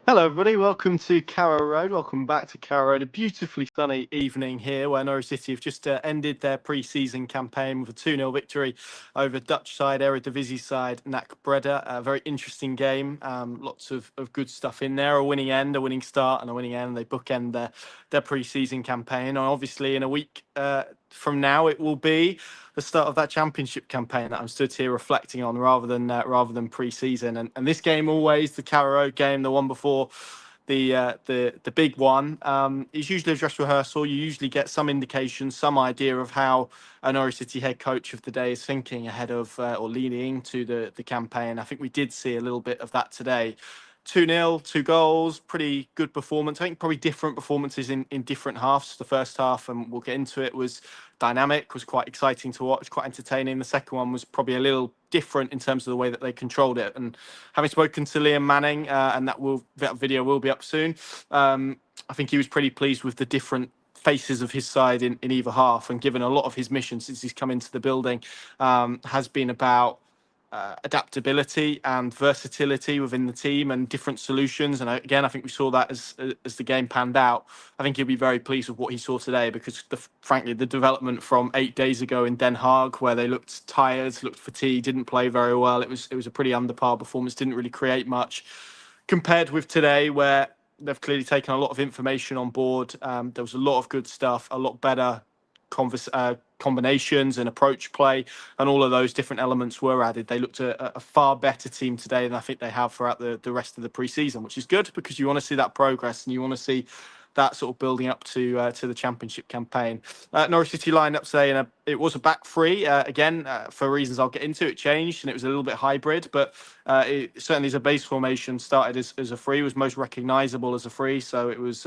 Hello, everybody. Welcome to Carrow Road. Welcome back to Carrow Road. A beautifully sunny evening here where Norwich City have just ended their pre-season campaign with a 2-0 victory over Dutch side, Eredivisie side, NAC Breda. A very interesting game. Lots of good stuff in there. A winning end, a winning start, and a winning end. They bookend their pre-season campaign. And obviously, in a week from now, it will be the start of that championship campaign that I'm stood here reflecting on rather than pre-season. And this game, always the Carrow Road game, the one before the big one, is usually a dress rehearsal. You usually get some indication, some idea of how a Norwich City head coach of the day is thinking ahead of or leading into the campaign. I think we did see a little bit of that today. 2-0, 2 goals, pretty good performance. I think probably different performances in different halves. The first half, and we'll get into it, was dynamic, was quite exciting to watch, quite entertaining. The second one was probably a little different in terms of the way that they controlled it. And having spoken to Liam Manning, and that video will be up soon, I think he was pretty pleased with the different faces of his side in either half, and given a lot of his mission since he's come into the building has been about adaptability and versatility within the team and different solutions. And again, I think we saw that as the game panned out. I think he'll be very pleased with what he saw today, because frankly, the development from 8 days ago in Den Haag, where they looked tired, looked fatigued, didn't play very well. It was a pretty under par performance, didn't really create much, compared with today, where they've clearly taken a lot of information on board. There was a lot of good stuff, a lot better combinations and approach play, and all of those different elements were added. They looked a far better team today than I think they have throughout the rest of the pre-season, which is good, because you want to see that progress and you want to see that sort of building up to the championship campaign. Norwich City lined up today, and it was a back three. Again, for reasons I'll get into, it changed and it was a little bit hybrid, but it certainly as a base formation started as a three, was most recognisable as a three. So it was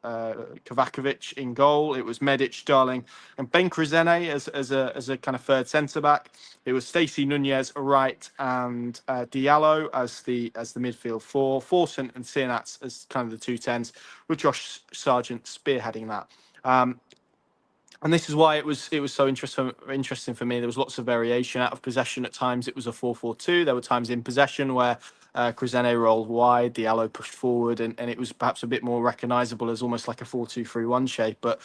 Kovacevic in goal. It was Medic, Darling, and Ben Krezene as a kind of third centre back. It was Stacey Nunez right, and Diallo as the midfield four. Forson and Sienats as kind of the two tens, with Josh Sargent spearheading that. And this is why it was so interesting for me. There was lots of variation out of possession. At times it was a 4-4-2. There were times in possession where Krezene rolled wide, Diallo pushed forward, and it was perhaps a bit more recognisable as almost like a 4-2-3-1 shape. But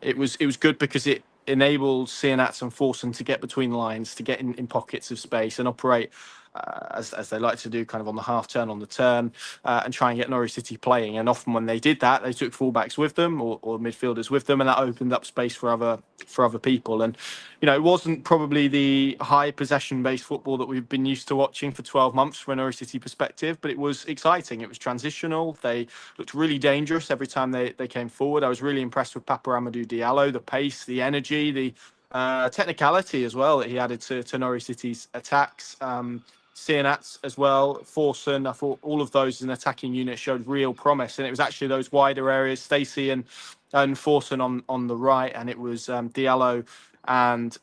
it was good because it enabled Sienats and Forson to get between lines, to get in pockets of space and operate as they like to do, kind of on the half turn, on the turn, and try and get Norwich City playing. And often when they did that, they took fullbacks with them or midfielders with them, and that opened up space for other people. And it wasn't probably the high possession-based football that we've been used to watching for 12 months from a Norwich City perspective, but it was exciting. It was transitional. They looked really dangerous every time they came forward. I was really impressed with Papa Amadou Diallo, the pace, the energy, the technicality as well that he added to Norwich City's attacks. Sienats as well, Forson. I thought all of those in attacking unit showed real promise, and it was actually those wider areas, Stacey and Forson on the right, and it was Diallo and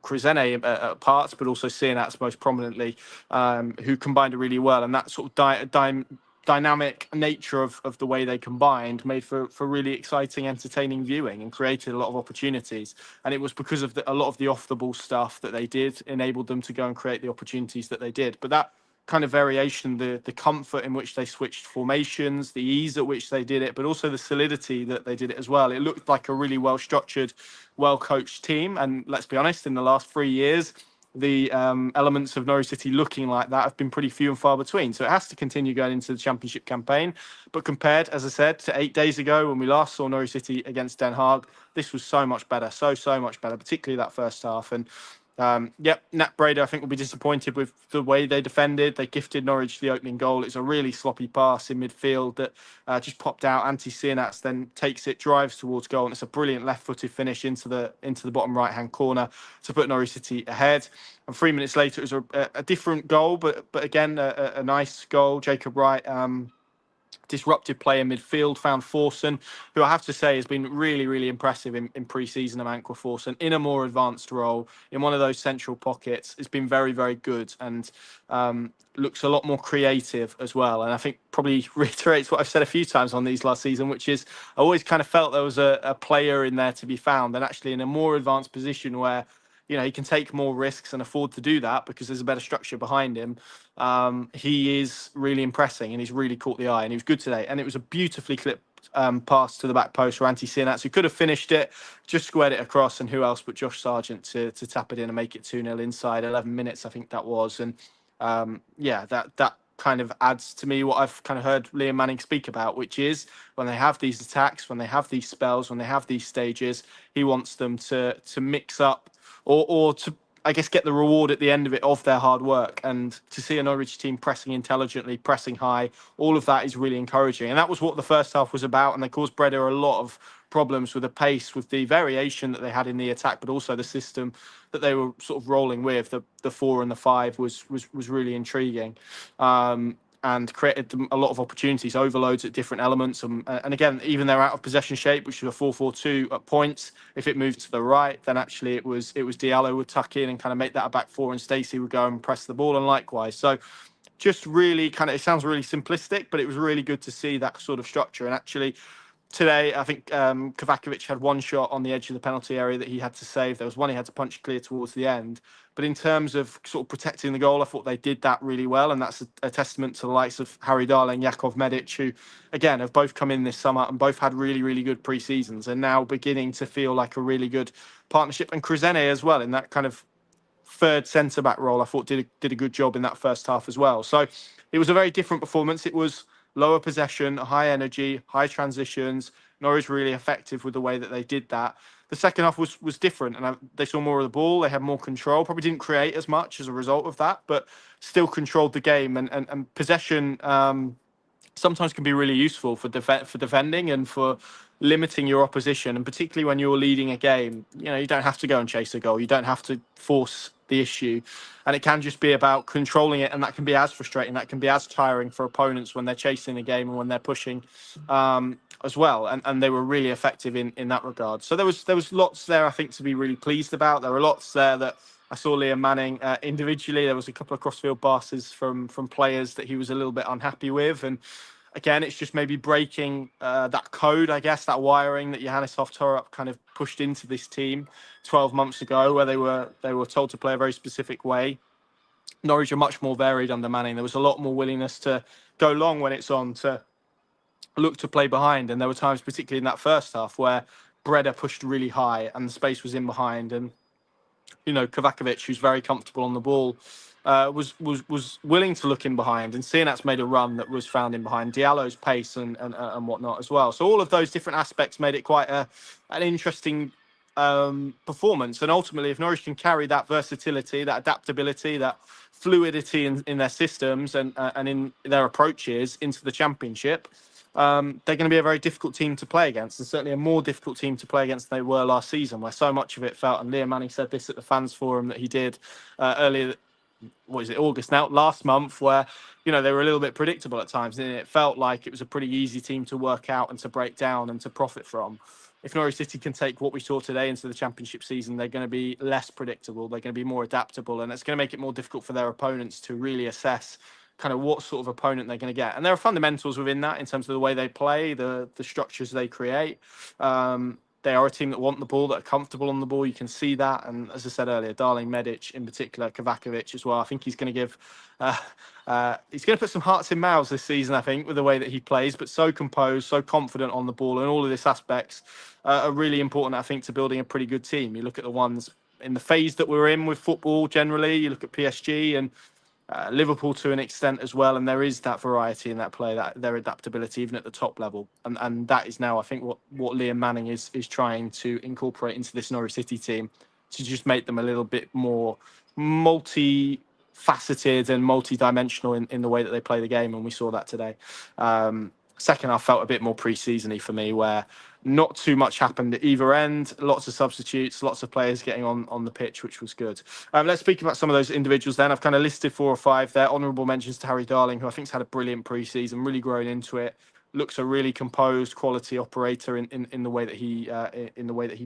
Krezene at parts, but also Sienats most prominently, who combined really well. And that sort of dynamic nature of the way they combined made for really exciting, entertaining viewing, and created a lot of opportunities. And it was because of a lot of the off the ball stuff that they did enabled them to go and create the opportunities that they did. But that kind of variation, the comfort in which they switched formations, the ease at which they did it, but also the solidity that they did it as well. It looked like a really well structured, well coached team. And let's be honest, in the last 3 years, the elements of Norwich City looking like that have been pretty few and far between. So it has to continue going into the championship campaign. But compared, as I said, to 8 days ago when we last saw Norwich City against Den Haag, this was so much better, so much better, particularly that first half. And Yep, NAC Breda, I think, will be disappointed with the way they defended. They gifted Norwich the opening goal. It's a really sloppy pass in midfield that just popped out. Antti Sienats then takes it, drives towards goal, and it's a brilliant left-footed finish into the bottom right-hand corner to put Norwich City ahead. And 3 minutes later, it was a different goal, but again, a nice goal. Jacob Wright disruptive play in midfield, found Forson, who I have to say has been really, really impressive in pre-season of Ankara Forson, in a more advanced role, in one of those central pockets. It's been very, very good and looks a lot more creative as well. And I think probably reiterates what I've said a few times on these last season, which is I always kind of felt there was a player in there to be found, and actually in a more advanced position where he can take more risks and afford to do that because there's a better structure behind him. He is really impressing and he's really caught the eye and he was good today. And it was a beautifully clipped pass to the back post for Antti Sienats, who could have finished it, just squared it across, and who else but Josh Sargent to tap it in and make it 2-0 inside 11 minutes, I think that was. And that kind of adds to me what I've kind of heard Liam Manning speak about, which is when they have these attacks, when they have these spells, when they have these stages, he wants them to mix up or to, I guess, get the reward at the end of it of their hard work. And to see a Norwich team pressing intelligently, pressing high, all of that is really encouraging. And that was what the first half was about. And they caused Breda a lot of problems with the pace, with the variation that they had in the attack, but also the system that they were sort of rolling with. The 4 and the 5 was really intriguing. And created them a lot of opportunities, overloads at different elements. And again, even their out of possession shape, which was a 4-4-2 at points, if it moved to the right, then actually it was Diallo would tuck in and kind of make that a back 4, and Stacey would go and press the ball, and likewise. So just really kind of, it sounds really simplistic, but it was really good to see that sort of structure. And actually today, I think Kovacevic had one shot on the edge of the penalty area that he had to save. There was one he had to punch clear towards the end. But in terms of sort of protecting the goal, I thought they did that really well. And that's a testament to the likes of Harry Darling, Jakov Medic, who, again, have both come in this summer and both had really, really good pre-seasons and now beginning to feel like a really good partnership. And Kruzene as well, in that kind of third centre-back role, I thought did a good job in that first half as well. So it was a very different performance. It was lower possession, high energy, high transitions. Norwich really effective with the way that they did that. The second half was different, and they saw more of the ball. They had more control. Probably didn't create as much as a result of that, but still controlled the game. And possession sometimes can be really useful for defending and for limiting your opposition, and particularly when you're leading a game. You don't have to go and chase a goal. You don't have to force the issue, and it can just be about controlling it, and that can be as frustrating, that can be as tiring for opponents when they're chasing the game and when they're pushing as well. And they were really effective in that regard. So there was lots there, I think, to be really pleased about. There were lots there that I saw Liam Manning individually. There was a couple of crossfield passes from players that he was a little bit unhappy with. And again, it's just maybe breaking that code, I guess, that wiring that Johannes Hoftorp kind of pushed into this team 12 months ago, where they were told to play a very specific way. Norwich are much more varied under Manning. There was a lot more willingness to go long when it's on, to look to play behind. And there were times, particularly in that first half, where Breda pushed really high and the space was in behind. And Kovacevic, who's very comfortable on the ball, was willing to look in behind, and Sienats made a run that was found in behind. Diallo's pace and whatnot as well. So all of those different aspects made it quite an interesting performance. And ultimately, if Norwich can carry that versatility, that adaptability, that fluidity in their systems and in their approaches into the Championship, they're going to be a very difficult team to play against, and certainly a more difficult team to play against than they were last season, where so much of it felt, and Liam Manning said this at the fans forum that he did earlier, August now, last month, where they were a little bit predictable at times, and it felt like it was a pretty easy team to work out and to break down and to profit from. If Norwich City can take what we saw today into the Championship season, they're going to be less predictable, they're going to be more adaptable, and it's going to make it more difficult for their opponents to really assess kind of what sort of opponent they're going to get. And there are fundamentals within that in terms of the way they play, the structures they create. They are a team that want the ball, that are comfortable on the ball. You can see that. And as I said earlier, Darling, Medic in particular, Kovacevic as well. I think he's going to give, he's going to put some hearts in mouths this season, I think, with the way that he plays, but so composed, so confident on the ball. And all of these aspects are really important, I think, to building a pretty good team. You look at the ones in the phase that we're in with football generally, you look at PSG and Liverpool to an extent as well, and there is that variety in that play, that their adaptability even at the top level, and that is now, I think, what Liam Manning is trying to incorporate into this Norwich City team. to just make them a little bit more multi-faceted and multi-dimensional in the way that they play the game, and we saw that today. Second half felt a bit more pre-season-y for me, where not too much happened at either end. Lots of substitutes, lots of players getting on the pitch, which was good. Let's speak about some of those individuals then. I've kind of listed 4 or 5 there. Honourable mentions to Harry Darling, who I think's had a brilliant pre-season, really grown into it. Looks a really composed, quality operator in the way that he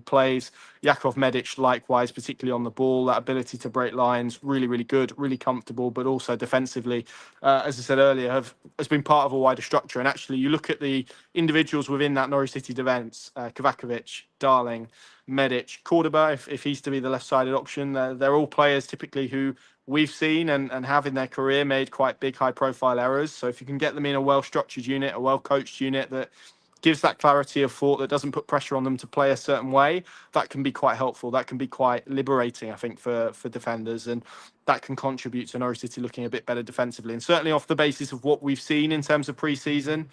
plays. Jakov Medic, likewise, particularly on the ball, that ability to break lines, really, really good, really comfortable, but also defensively, as I said earlier, has been part of a wider structure. And actually, you look at the individuals within that Norwich City defence: Kovacevic, Darling, Medic, Cordoba, if he's to be the left-sided option. They're all players typically who we've seen and have in their career made quite big, high-profile errors. So if you can get them in a well-structured unit, a well-coached unit that gives that clarity of thought, that doesn't put pressure on them to play a certain way, that can be quite helpful. That can be quite liberating, I think, for defenders, and that can contribute to Norwich City looking a bit better defensively. And certainly off the basis of what we've seen in terms of pre-season,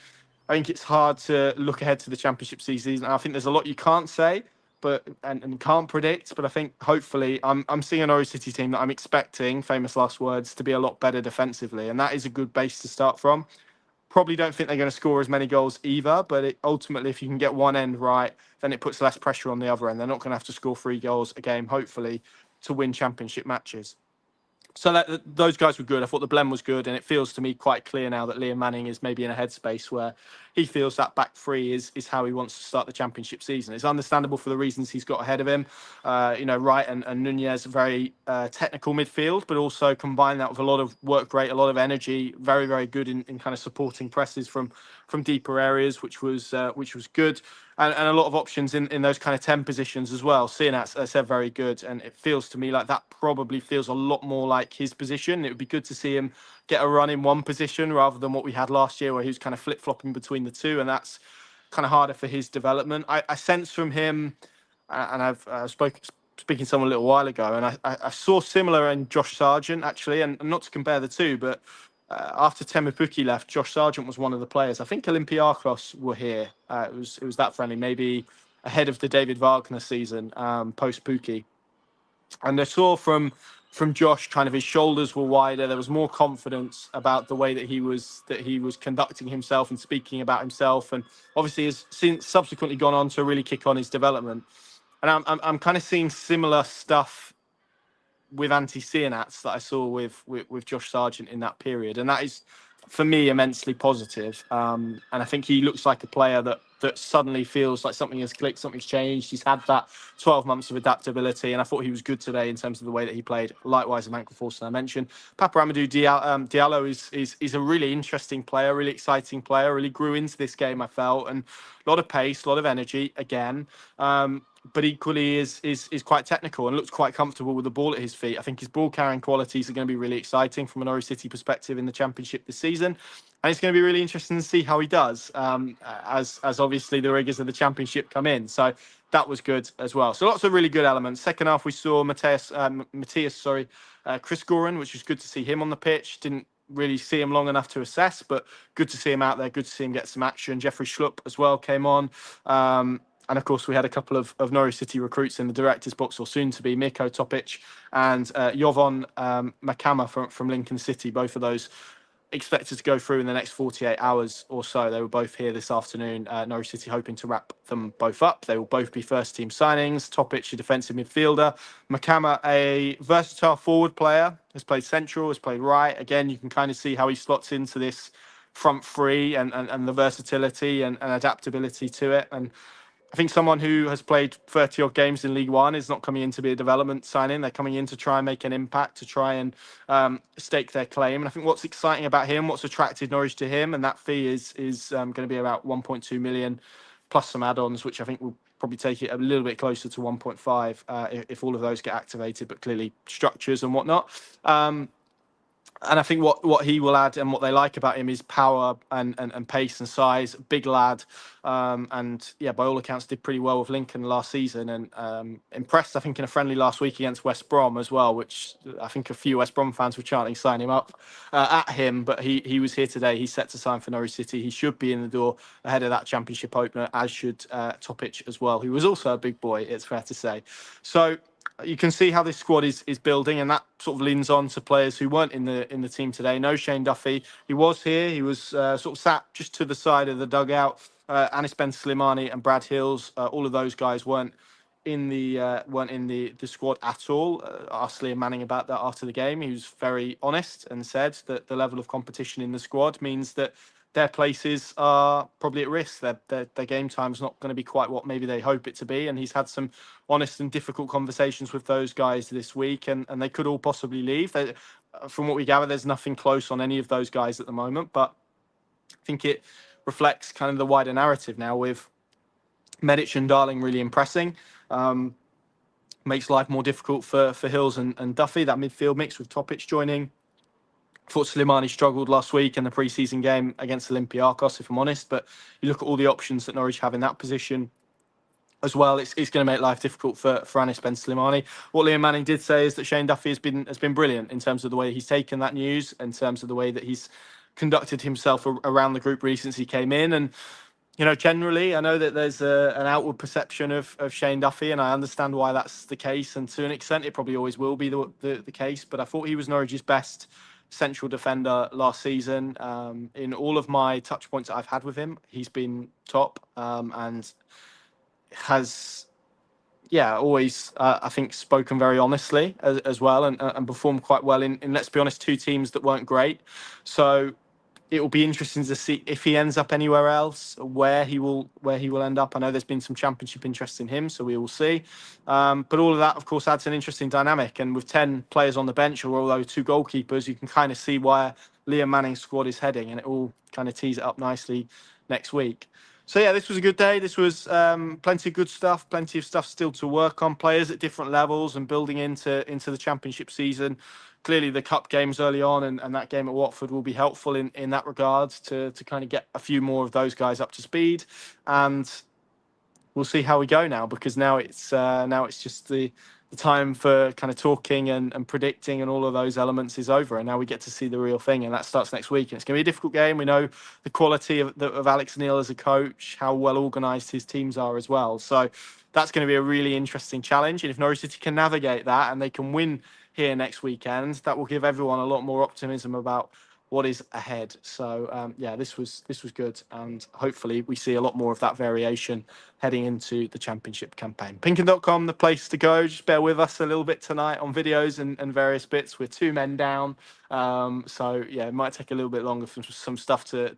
I think it's hard to look ahead to the Championship season. I think there's a lot you can't say, but and can't predict. But I think hopefully I'm seeing a Norwich City team that I'm expecting, famous last words, to be a lot better defensively, and that is a good base to start from. Probably don't think they're going to score as many goals either, but ultimately, if you can get one end right, then it puts less pressure on the other end. They're not going to have to score 3 goals a game, hopefully, to win Championship matches. So those guys were good. I thought the blend was good, and it feels to me quite clear now that Liam Manning is maybe in a headspace where he feels that back 3 is how he wants to start the Championship season. It's understandable for the reasons he's got ahead of him. Wright and Nunez, very technical midfield, but also combine that with a lot of work rate, a lot of energy, very, very good in kind of supporting presses from deeper areas, which was good. And a lot of options in those kind of 10 positions as well. Sienat's, I said, very good. And it feels to me like that probably feels a lot more like his position. It would be good to see him get a run in one position rather than what we had last year, where he was kind of flip-flopping between the two. And that's kind of harder for his development. I sense from him, and I've speaking to someone a little while ago, and I saw similar in Josh Sargent, actually, and not to compare the two, but after Teemu Pukki left, Josh Sargent was one of the players. I think Olympiacos were here. It was that friendly, maybe ahead of the David Wagner season, post Pukki. And I saw from Josh, kind of his shoulders were wider. There was more confidence about the way that he was conducting himself and speaking about himself. And obviously has since subsequently gone on to really kick on his development. And I'm kind of seeing similar stuff with Sienats that I saw with Josh Sargent in that period, and that is, for me, immensely positive. And I think he looks like a player that suddenly feels like something has clicked, something's changed. He's had that 12 months of adaptability, and I thought he was good today in terms of the way that he played. Likewise, Emmanuel Forster, I mentioned. Papa Amadou Diallo is a really interesting player, really exciting player, really grew into this game, I felt, and a lot of pace, a lot of energy, again. But equally is quite technical and looks quite comfortable with the ball at his feet. I think his ball carrying qualities are going to be really exciting from a Norwich City perspective in the Championship this season, and it's going to be really interesting to see how he does as obviously the rigours of the Championship come in. So that was good as well. So lots of really good elements. Second half, we saw Chris Goran, which was good to see him on the pitch. Didn't really see him long enough to assess, but good to see him out there. Good to see him get some action. Jeffrey Schlupp as well came on. And of course, we had a couple of Norwich City recruits in the director's box, or soon to be, Mirko Topic and Jovan Makama from Lincoln City. Both of those expected to go through in the next 48 hours or so. They were both here this afternoon. Norwich City hoping to wrap them both up. They will both be first-team signings. Topic, a defensive midfielder. Makama, a versatile forward player, has played central, has played right. Again, you can kind of see how he slots into this front three and the versatility and adaptability to it. And I think someone who has played 30-odd games in League One is not coming in to be a development signing. They're coming in to try and make an impact, to try and stake their claim. And I think what's exciting about him, what's attracted Norwich to him, and that fee is going to be about 1.2 million plus some add-ons, which I think will probably take it a little bit closer to 1.5 if all of those get activated, but clearly structures and whatnot. And I think what he will add and what they like about him is power and pace and size. Big lad. And yeah, by all accounts, did pretty well with Lincoln last season, and impressed, I think, in a friendly last week against West Brom as well, which I think a few West Brom fans were chanting, sign him up at him. But he was here today. He's set to sign for Norwich City. He should be in the door ahead of that Championship opener, as should Topic as well, who was also a big boy, it's fair to say. So you can see how this squad is building, and that sort of leans on to players who weren't in the team today. No Shane Duffy, he was here. He was sort of sat just to the side of the dugout. Anis Ben Slimani and Brad Hills, all of those guys weren't in the squad at all. Asked Liam Manning about that after the game. He was very honest and said that the level of competition in the squad means that their places are probably at risk. Their game time's not going to be quite what maybe they hope it to be. And he's had some honest and difficult conversations with those guys this week, and they could all possibly leave. From what we gather, there's nothing close on any of those guys at the moment, but I think it reflects kind of the wider narrative now with Medic and Darling really impressing. Makes life more difficult for Hills and Duffy, that midfield mix with Topic joining. Thought Slimani struggled last week in the pre-season game against Olympiacos, if I'm honest. But you look at all the options that Norwich have in that position as well. It's going to make life difficult for Anis Ben Slimani. What Liam Manning did say is that Shane Duffy has been brilliant in terms of the way he's taken that news, in terms of the way that he's conducted himself around the group really since he came in. And generally, I know that there's an outward perception of Shane Duffy, and I understand why that's the case. And to an extent, it probably always will be the case. But I thought he was Norwich's best central defender last season. In all of my touch points that I've had with him, he's been top, and has, always, I think, spoken very honestly as well, and performed quite well in, let's be honest, two teams that weren't great. So it will be interesting to see if he ends up anywhere else, where he will end up. I know there's been some championship interest in him, so we will see. But all of that, of course, adds an interesting dynamic. And with 10 players on the bench, or although 2 goalkeepers, you can kind of see where Liam Manning's squad is heading, and it all kind of tees it up nicely next week. So yeah, this was a good day. This was plenty of good stuff, plenty of stuff still to work on. Players at different levels and building into the championship season. Clearly, the cup games early on and that game at Watford will be helpful in that regard to kind of get a few more of those guys up to speed. And we'll see how we go now, because now it's just the time for kind of talking and predicting and all of those elements is over, and now we get to see the real thing, and that starts next week. And it's going to be a difficult game. We know the quality of Alex Neil as a coach, how well organised his teams are as well. So that's going to be a really interesting challenge. And if Norwich City can navigate that and they can win here next weekend, that will give everyone a lot more optimism about what is ahead. So this was good, and hopefully we see a lot more of that variation heading into the championship campaign. Pinkin.com, the place to go. Just bear with us a little bit tonight on videos and various bits. We're 2 men down, so it might take a little bit longer for some stuff to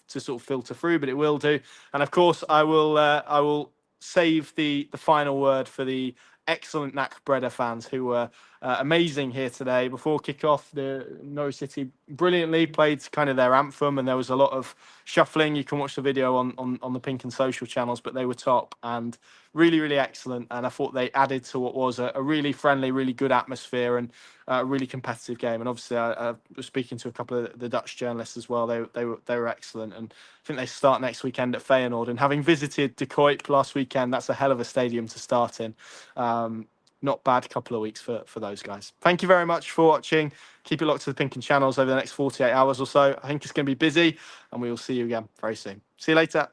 sort of filter through, but it will do. And of course, I will save the final word for the excellent NAC Breda fans who were amazing here today. Before kick-off, the Norwich City brilliantly played kind of their anthem, and there was a lot of shuffling. You can watch the video on the Pink and social channels, but they were top and really, really excellent. And I thought they added to what was a really friendly, really good atmosphere and a really competitive game. And obviously, I was speaking to a couple of the Dutch journalists as well. They were excellent, and I think they start next weekend at Feyenoord. And having visited De Kuip last weekend, that's a hell of a stadium to start in. Not bad couple of weeks for those guys. Thank you very much for watching. Keep it locked to the Pink and channels over the next 48 hours or so. I think it's going to be busy, and we will see you again very soon. See you later.